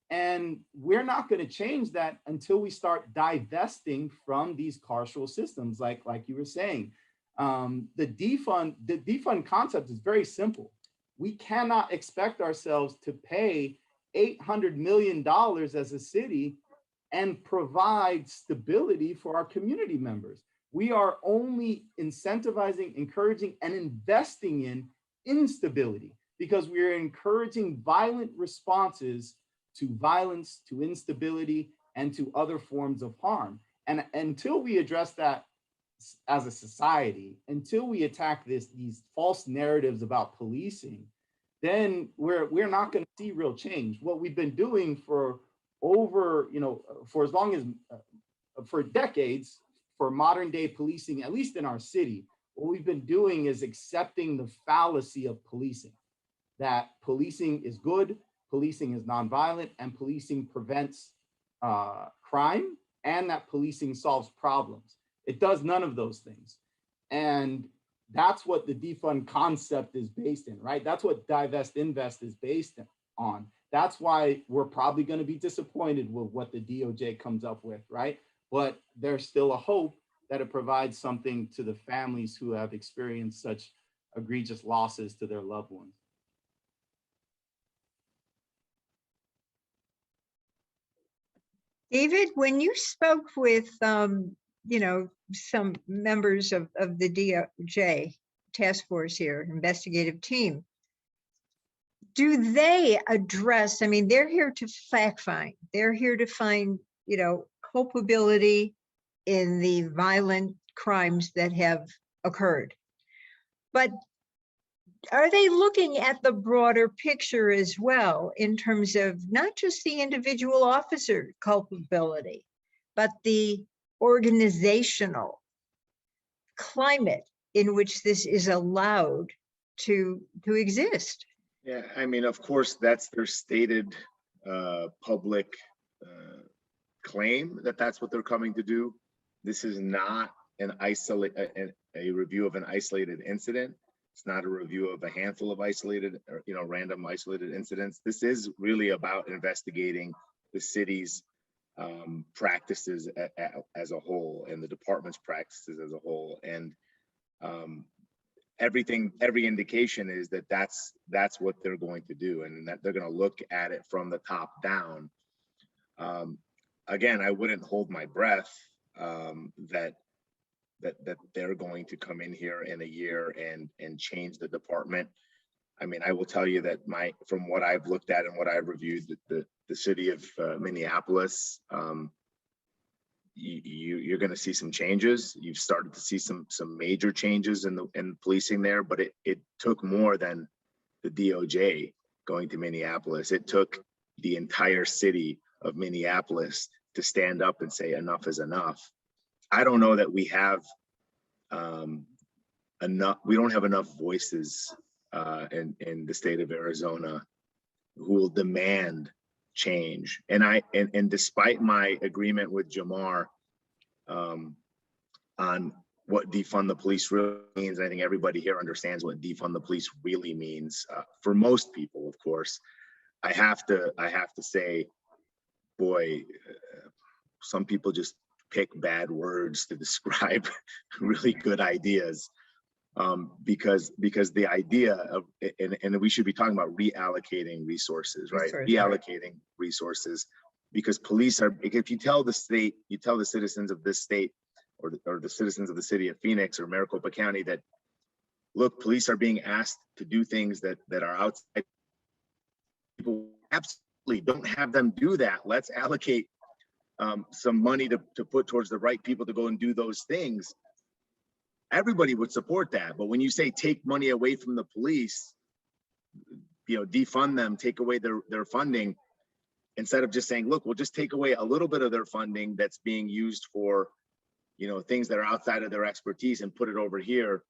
And we're not going to change that until we start divesting from these carceral systems, like you were saying. The defund concept is very simple. We cannot expect ourselves to pay $800 million as a city and provide stability for our community members. We are only incentivizing, encouraging, and investing in instability, because we are encouraging violent responses to violence, to instability, and to other forms of harm. And until we address that as a society, until we attack these false narratives about policing, then we're not going to see real change. What we've been doing for for as long as, for decades, for modern day policing, at least in our city, what we've been doing is accepting the fallacy of policing, that policing is good, policing is nonviolent, and policing prevents crime, and that policing solves problems. It does none of those things. And that's what the defund concept is based in, right? That's what divest invest is based on. That's why we're probably going to be disappointed with what the DOJ comes up with, right? But there's still a hope that it provides something to the families who have experienced such egregious losses to their loved ones. David, when you spoke with, some members of the DOJ task force here, investigative team, do they address, I mean, they're here to fact find, they're here to find, culpability in the violent crimes that have occurred. But are they looking at the broader picture as well, in terms of not just the individual officer culpability, but the organizational climate in which this is allowed to exist? Yeah, I mean, of course, that's their stated public claim that that's what they're coming to do. This is not a review of an isolated incident. It's not a review of a handful of isolated, or, random isolated incidents. This is really about investigating the city's practices as a whole, and the department's practices as a whole. And every indication is that that's what they're going to do, and that they're going to look at it from the top down. Again, I wouldn't hold my breath that they're going to come in here in a year and change the department. I mean, I will tell you that from what I've looked at and what I've reviewed, the city of Minneapolis, you're going to see some changes. You've started to see some major changes in policing there, but it took more than the DOJ going to Minneapolis. It took the entire city of Minneapolis to stand up and say enough is enough. I don't know that we have enough. We don't have enough voices in the state of Arizona who will demand change. And despite my agreement with Jamar on what defund the police really means, I think everybody here understands what defund the police really means. For most people, of course, I have to say, boy, some people just pick bad words to describe really good ideas, because the idea of, and we should be talking about reallocating resources, right? Reallocating resources, because police are, if you tell the citizens of this state, or the citizens of the city of Phoenix or Maricopa County that, look, police are being asked to do things that are outside, people absolutely don't have them do that. Let's allocate some money to put towards the right people to go and do those things. Everybody would support that. But when you say take money away from the police, defund them, take away their funding, instead of just saying, look, we'll just take away a little bit of their funding that's being used for, things that are outside of their expertise and put it over here.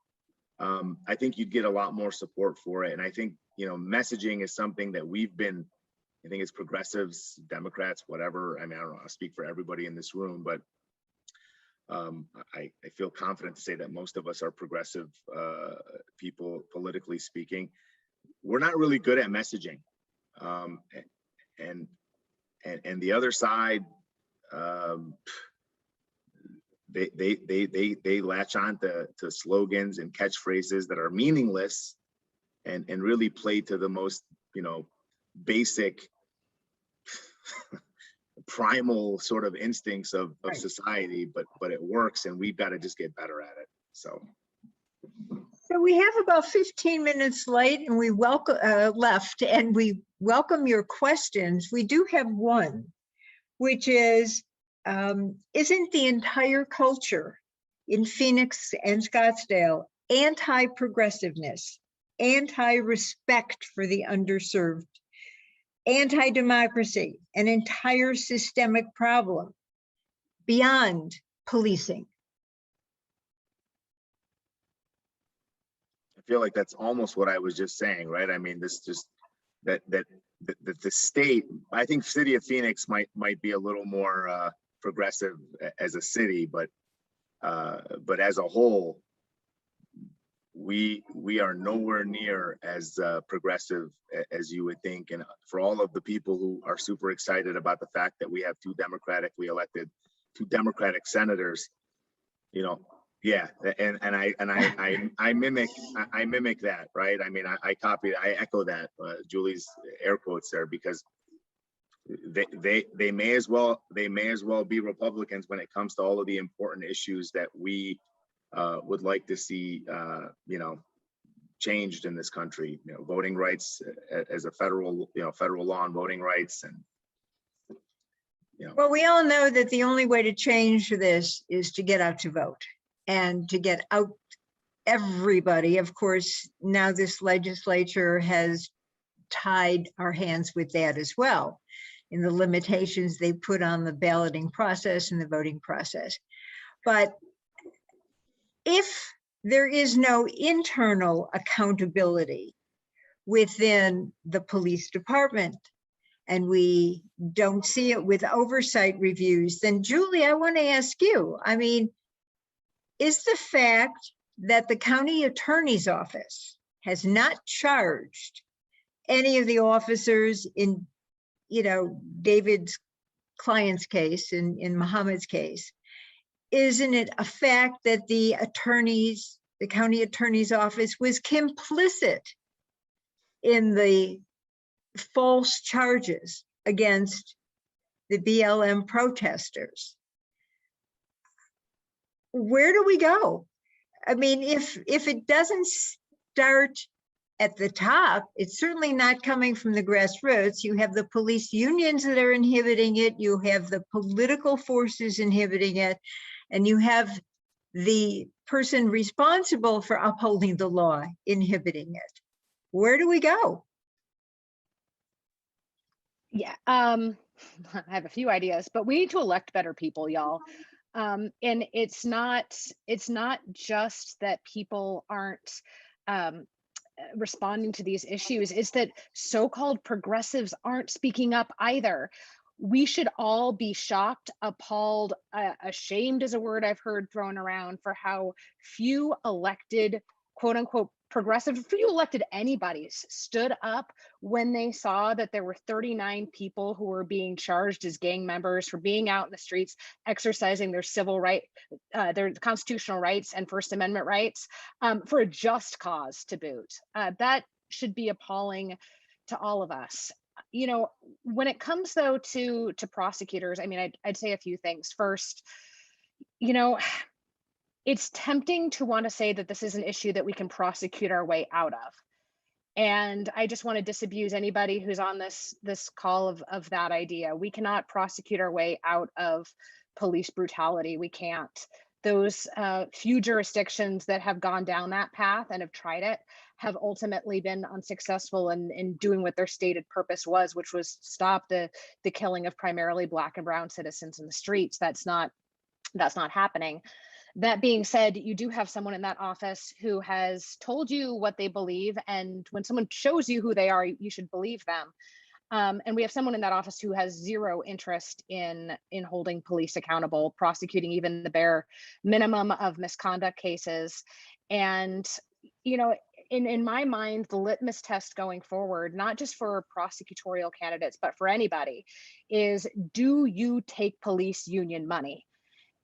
I think you'd get a lot more support for it. And I think, messaging is something that I think it's progressives, Democrats, whatever. I mean, I don't know, I'll speak for everybody in this room, but I feel confident to say that most of us are progressive people, politically speaking. We're not really good at messaging. And the other side, they latch on to slogans and catchphrases that are meaningless and really play to the most, basic primal sort of instincts of society, but it works, and we've got to just get better at it. So we have about 15 minutes late and we welcome left, and we welcome your questions. We do have one, which is, isn't the entire culture in Phoenix and Scottsdale anti-progressiveness, anti-respect for the underserved, anti-democracy, an entire systemic problem beyond policing? I feel like that's almost what I was just saying, right? I mean, this just that the state, I think city of Phoenix might be a little more progressive as a city, but as a whole, we are nowhere near as progressive as you would think. And for all of the people who are super excited about the fact that we have two Democratic senators, yeah, and I mimic that, right? I mean, I echo that, Julie's air quotes there, because they may as well be Republicans when it comes to all of the important issues that we would like to see, changed in this country. Voting rights as a federal law on voting rights, and Well, we all know that the only way to change this is to get out to vote, and to get out everybody. Of course, now this legislature has tied our hands with that as well, in the limitations they put on the balloting process and the voting process. But if there is no internal accountability within the police department, and we don't see it with oversight reviews, then Julie, I want to ask you, I mean, is the fact that the county attorney's office has not charged any of the officers in, David's client's case, in Muhammad's case, isn't it a fact that the county attorney's office was complicit in the false charges against the BLM protesters? Where do we go? I mean, if it doesn't start at the top, it's certainly not coming from the grassroots. You have the police unions that are inhibiting it. You have the political forces inhibiting it. And you have the person responsible for upholding the law inhibiting it. Where do we go? Yeah, I have a few ideas, but we need to elect better people, y'all. And it's not just that people aren't responding to these issues, it's that so-called progressives aren't speaking up either. We should all be shocked, appalled, ashamed is a word I've heard thrown around, for how few elected, quote unquote, progressive, few elected anybody's stood up when they saw that there were 39 people who were being charged as gang members for being out in the streets, exercising their civil right, their constitutional rights and First Amendment rights, for a just cause to boot. That should be appalling to all of us. When it comes though to prosecutors, I mean, I'd say a few things. First, it's tempting to want to say that this is an issue that we can prosecute our way out of. And I just want to disabuse anybody who's on this call of that idea. We cannot prosecute our way out of police brutality. We can't. Those few jurisdictions that have gone down that path and have tried it have ultimately been unsuccessful in doing what their stated purpose was, which was stop the killing of primarily Black and brown citizens in the streets. That's not happening. That being said, you do have someone in that office who has told you what they believe, and when someone shows you who they are, you should believe them. And we have someone in that office who has zero interest in holding police accountable, prosecuting even the bare minimum of misconduct cases. And, you know, in my mind, the litmus test going forward, not just for prosecutorial candidates, but for anybody, is, do you take police union money?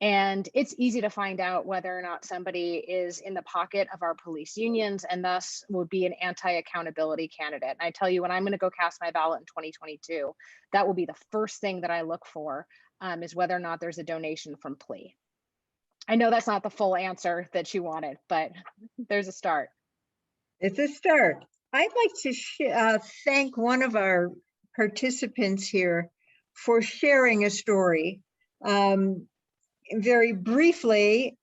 And it's easy to find out whether or not somebody is in the pocket of our police unions and thus would be an anti-accountability candidate. And I tell you, when I'm going to go cast my ballot in 2022, that will be the first thing that I look for, is whether or not there's a donation from plea. I know that's not the full answer that you wanted, but there's a start. It's a start. I'd like to thank one of our participants here for sharing a story. Very briefly,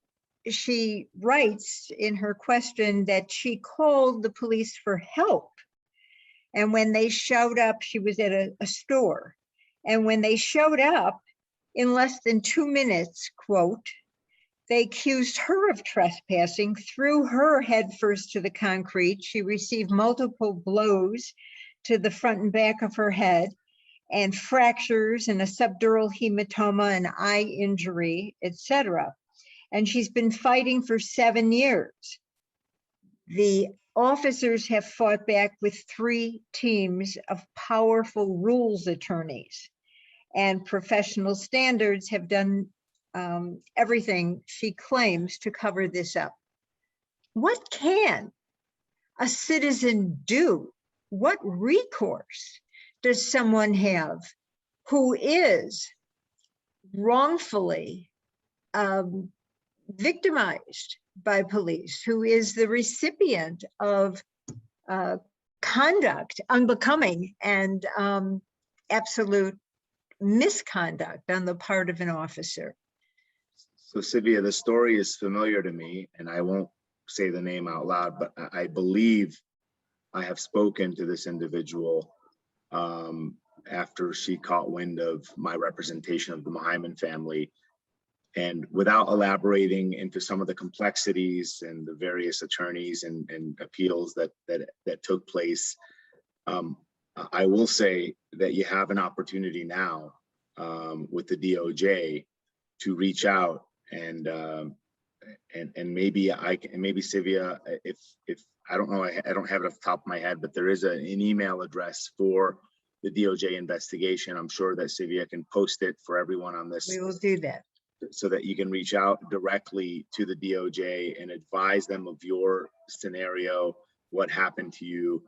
she writes in her question that she called the police for help. And when they showed up, she was at a store. And when they showed up, in less than 2 minutes, quote, they accused her of trespassing, threw her headfirst to the concrete. She received multiple blows to the front and back of her head, and fractures and a subdural hematoma, an eye injury, etc. And she's been fighting for 7 years. The officers have fought back with 3 teams of powerful rules attorneys, and professional standards have done everything she claims to cover this up. What can a citizen do? What recourse does someone have who is wrongfully victimized by police, who is the recipient of conduct unbecoming and absolute misconduct on the part of an officer? So Sylvia, the story is familiar to me, and I won't say the name out loud, but I believe I have spoken to this individual after she caught wind of my representation of the Hyman family. And without elaborating into some of the complexities and the various attorneys and appeals that took place, I will say that you have an opportunity now with the DOJ to reach out and maybe Sylvia, if I don't know, I don't have it off the top of my head, but there is an email address for the DOJ investigation. I'm sure that Sylvia can post it for everyone on this. We will do that, so that you can reach out directly to the DOJ and advise them of your scenario, what happened to you.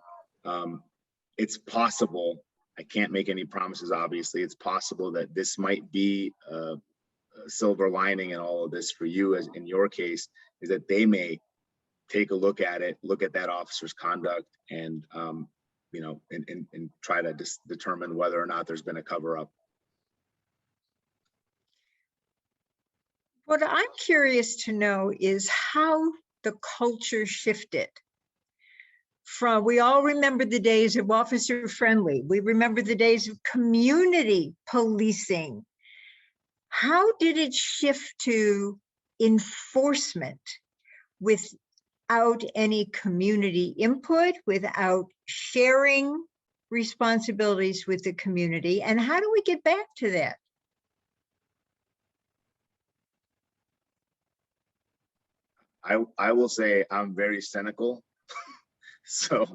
It's possible, I can't make any promises, obviously, it's possible that this might be a silver lining in all of this for you, as in your case, is that they may take a look at it, look at that officer's conduct, and you know, and try to determine whether or not there's been a cover-up. What I'm curious to know is how the culture shifted from, we all remember the days of officer friendly. We remember the days of community policing. How did it shift to enforcement without any community input, without sharing responsibilities with the community? And how do we get back to that? I will say I'm very cynical. So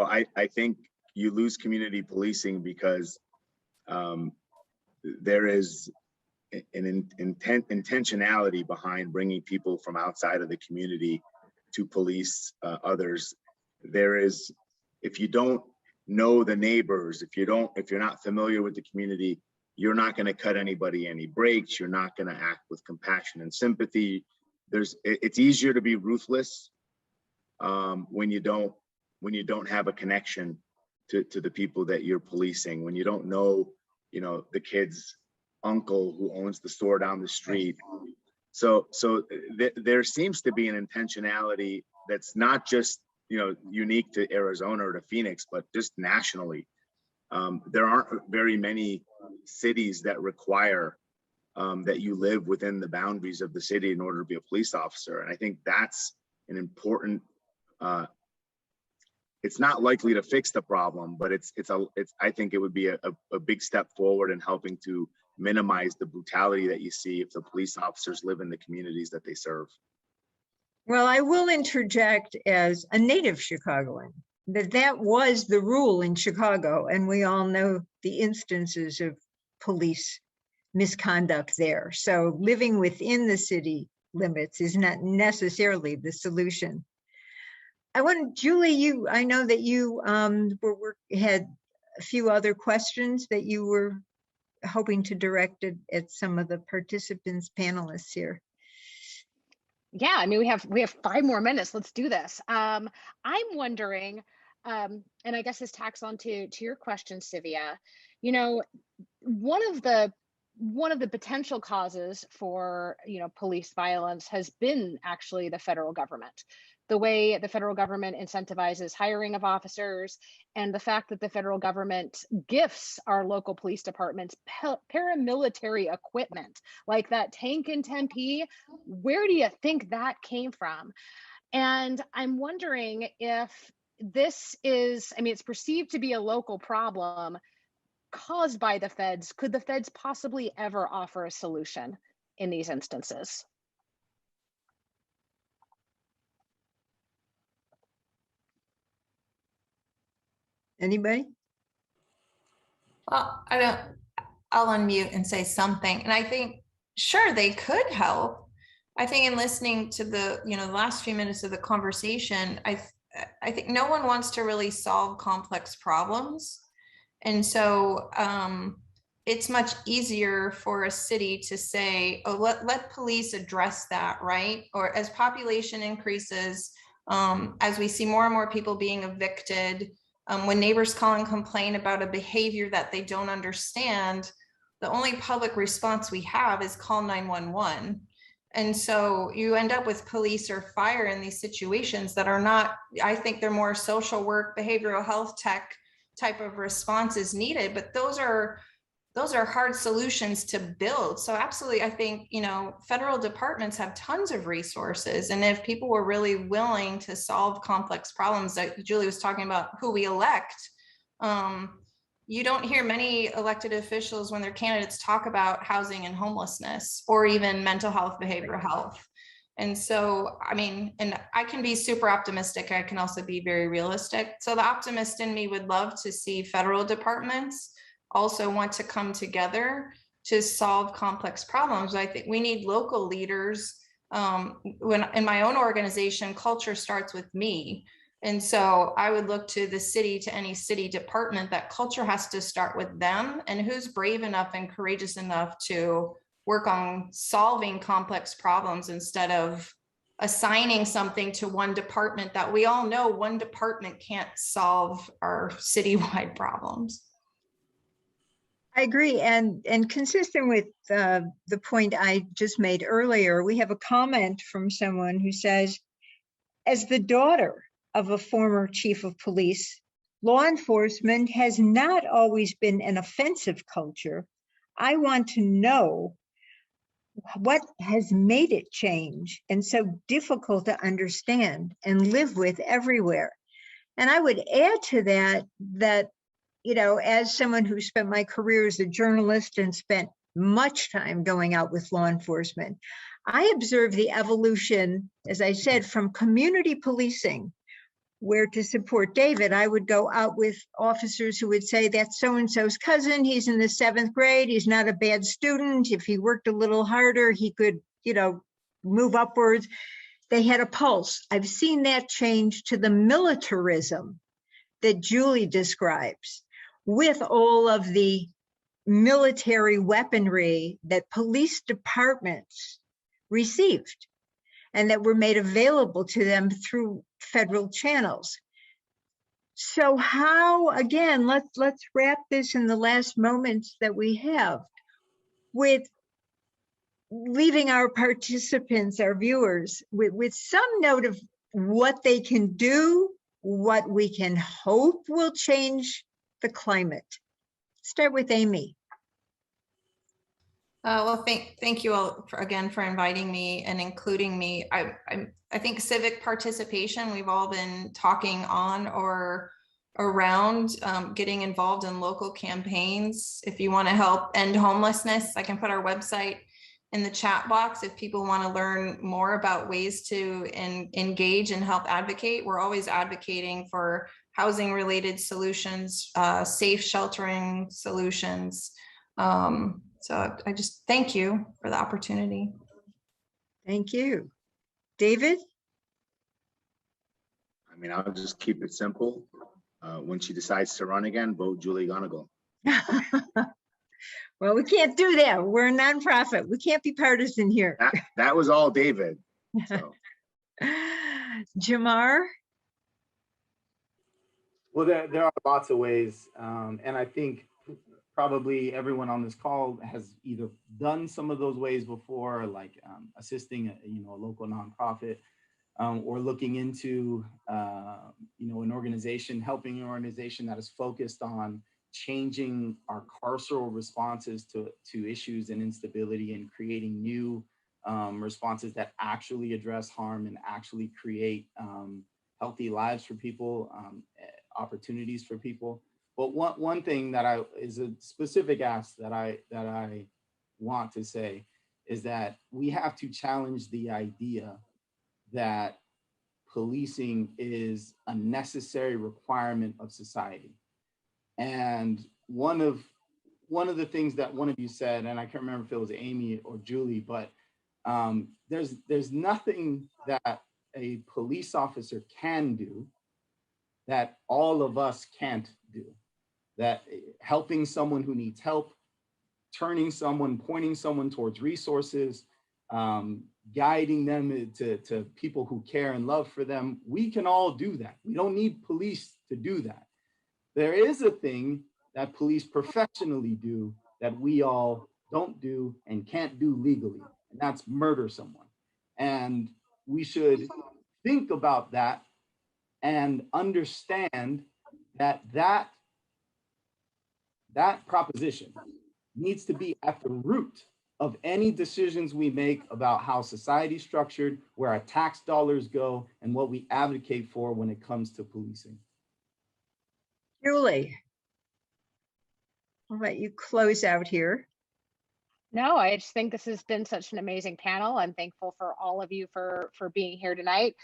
I think you lose community policing because there is an intentionality behind bringing people from outside of the community to police others. There is, if you don't know the neighbors, if you're not familiar with the community, you're not going to cut anybody any breaks. You're not going to act with compassion and sympathy. It's easier to be ruthless when you don't have a connection to the people that you're policing, when you don't know, you know, the kid's uncle who owns the store down the street. So there seems to be an intentionality that's not just, you know, unique to Arizona or to Phoenix, but just nationally. There aren't very many cities that require that you live within the boundaries of the city in order to be a police officer. And I think that's an important, it's not likely to fix the problem, but I think it would be a big step forward in helping to minimize the brutality that you see if the police officers live in the communities that they serve. Well, I will interject as a native Chicagoan that was the rule in Chicago, and we all know the instances of police misconduct there. So living within the city limits is not necessarily the solution. Julie, I know that you had a few other questions that you were hoping to direct at some of the participants, panelists here. Yeah, I mean, we have 5 more minutes. Let's do this. I'm wondering, and I guess this tacks on to your question, Sivia. You know, one of the potential causes for police violence has been actually the federal government. The way the federal government incentivizes hiring of officers, and the fact that the federal government gifts our local police departments paramilitary equipment, like that tank in Tempe. Where do you think that came from? And I'm wondering if this is, I mean, it's perceived to be a local problem caused by the feds. Could the feds possibly ever offer a solution in these instances? Anybody? Well, I'll unmute and say something. And I think, sure, they could help. I think in listening to the last few minutes of the conversation, I think no one wants to really solve complex problems. And so it's much easier for a city to say, oh, let police address that, right? Or as population increases, as we see more and more people being evicted, when neighbors call and complain about a behavior that they don't understand, the only public response we have is call 911. And so you end up with police or fire in these situations that are not, I think they're more social work, behavioral health tech type of responses needed, but those are hard solutions to build. So absolutely, I think, federal departments have tons of resources. And if people were really willing to solve complex problems, that Julie was talking about who we elect, you don't hear many elected officials when their candidates talk about housing and homelessness, or even mental health, behavioral health. And so, I mean, and I can be super optimistic. I can also be very realistic. So the optimist in me would love to see federal departments also want to come together to solve complex problems. I think we need local leaders. When in my own organization, culture starts with me. And so I would look to the city, to any city department, that culture has to start with them, and who's brave enough and courageous enough to work on solving complex problems instead of assigning something to one department that we all know one department can't solve our citywide problems. I agree, and consistent with the point I just made earlier, we have a comment from someone who says, as the daughter of a former chief of police, law enforcement has not always been an offensive culture. I want to know what has made it change and so difficult to understand and live with everywhere. And I would add to that, as someone who spent my career as a journalist and spent much time going out with law enforcement, I observed the evolution, as I said, from community policing, where to support David, I would go out with officers who would say, that's so-and-so's cousin, he's in the 7th grade, he's not a bad student. If he worked a little harder, he could, move upwards. They had a pulse. I've seen that change to the militarism that Julie describes, with all of the military weaponry that police departments received and that were made available to them through federal channels. So how, again, let's wrap this in the last moments that we have with leaving our participants, our viewers, with some note of what they can do, what we can hope will change the climate. Start with Amy. Well, thank you all again for inviting me and including me. I think civic participation, we've all been talking on or around getting involved in local campaigns. If you want to help end homelessness, I can put our website in the chat box. If people want to learn more about ways to engage and help advocate, we're always advocating for housing related solutions, safe sheltering solutions. So I just thank you for the opportunity. Thank you. David? I mean, I'll just keep it simple. When she decides to run again, vote Julie Gonigal. Well, we can't do that. We're a nonprofit. We can't be partisan here. That was all David. So. Jamar? Well, there are lots of ways. And I think probably everyone on this call has either done some of those ways before, like assisting a local nonprofit, or looking into an organization, helping an organization that is focused on changing our carceral responses to issues and instability, and creating new responses that actually address harm and actually create healthy lives for people, opportunities for people. But one thing that is a specific ask that I want to say is that we have to challenge the idea that policing is a necessary requirement of society. And one of the things that one of you said, and I can't remember if it was Amy or Julie, but there's nothing that a police officer can do that all of us can't do. That helping someone who needs help, pointing someone towards resources, guiding them to people who care and love for them, we can all do that. We don't need police to do that. There is a thing that police professionally do that we all don't do and can't do legally, and that's murder someone. And we should think about that and understand that proposition needs to be at the root of any decisions we make about how society's structured, where our tax dollars go, and what we advocate for when it comes to policing. Julie, I'll let you close out here. No, I just think this has been such an amazing panel. I'm thankful for all of you for being here tonight.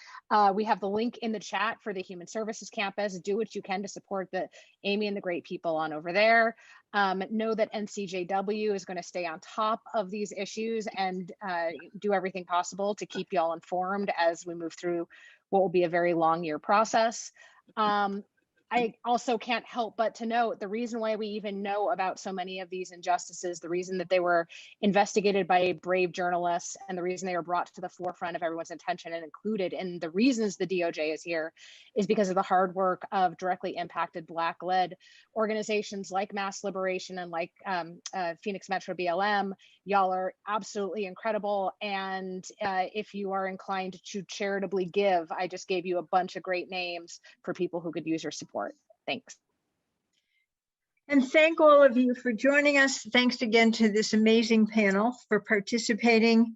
We have the link in the chat for the Human Services Campus. Do what you can to support Amy and the great people on over there. Know that NCJW is going to stay on top of these issues and do everything possible to keep y'all informed as we move through what will be a very long year process. I also can't help but to note the reason why we even know about so many of these injustices, the reason that they were investigated by brave journalists, and the reason they were brought to the forefront of everyone's attention and included in the reasons the DOJ is here, is because of the hard work of directly impacted Black-led organizations like Mass Liberation and like Phoenix Metro BLM. Y'all are absolutely incredible. And if you are inclined to charitably give, I just gave you a bunch of great names for people who could use your support. Thanks. And thank all of you for joining us. Thanks again to this amazing panel for participating.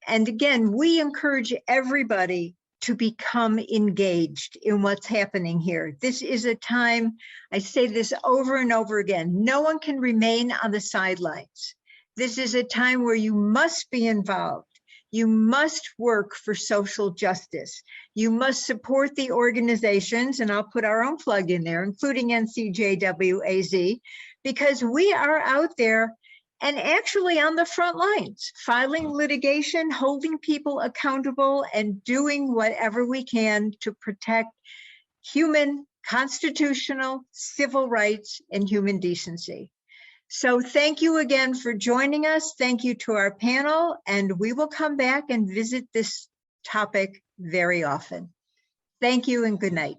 And again, we encourage everybody to become engaged in what's happening here. This is a time, I say this over and over again, no one can remain on the sidelines. This is a time where you must be involved. You must work for social justice. You must support the organizations, and I'll put our own plug in there, including NCJWAZ, because we are out there and actually on the front lines, filing litigation, holding people accountable, and doing whatever we can to protect human, constitutional, civil rights, and human decency. So thank you again for joining us. Thank you to our panel, and we will come back and visit this topic very often. Thank you and good night.